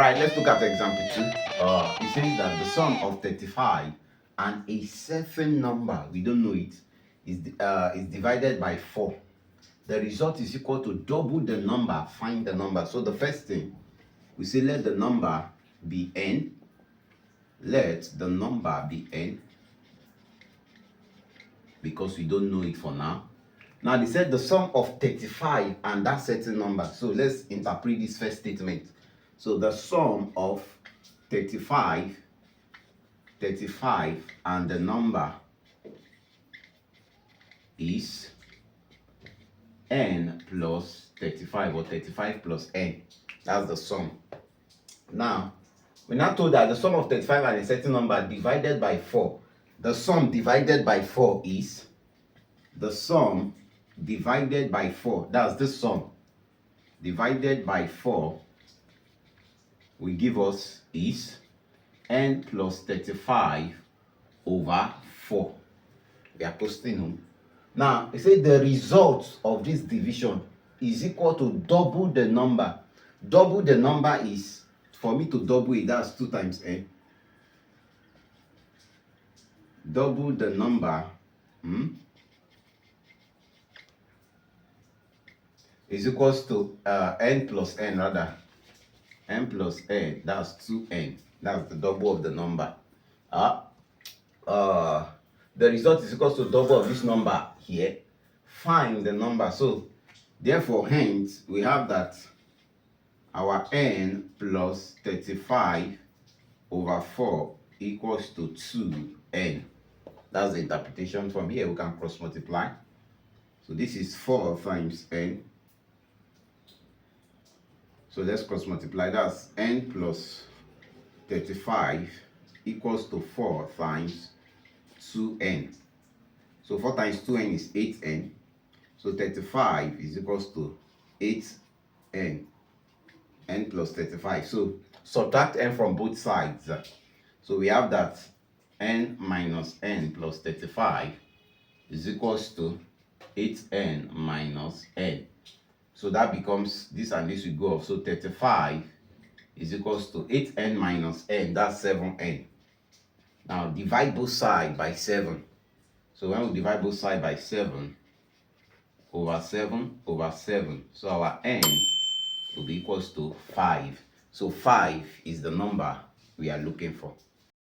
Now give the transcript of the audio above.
right, let's look at example 2. It says that the sum of 35 and a certain number, we don't know it, is divided by 4. The result is equal to double the number, find the number. So the first thing, we say let the number be n. Let the number be n, because we don't know it for now. Now they said the sum of 35 and that certain number. So let's interpret this first statement. So the sum of 35 and the number is n plus 35, or 35 plus n. That's the sum. Now, we're not told that the sum of 35 and a certain number divided by 4. The sum divided by 4 is the sum divided by 4. That's the sum divided by 4 will give us is n plus 35 over 4. We are posting home. Now, it says the result of this division is equal to double the number. Double the number is, for me to double it, that's 2 times n. Double the number is equals to n plus n, rather. N plus n, that's 2n. That's the double of the number. The result is equals to double of this number here. Find the number. So, therefore, hence, we have that our n plus 35 over 4 equals to 2n. That's the interpretation. From here, we can cross multiply. So, this is 4 times n. So, let's cross multiply. That's n plus 35 equals to 4 times 2n. So 4 times 2n is 8n. So 35 is equals to 8n. n plus 35. So subtract n from both sides. So we have that n minus n plus 35 is equals to 8n minus n. So that becomes, this and this will go off. So 35 is equals to 8n minus n. That's 7n. Now divide both sides by 7. So when we divide both sides by 7 over 7 over 7, so our n will be equals to 5. So 5 is the number we are looking for.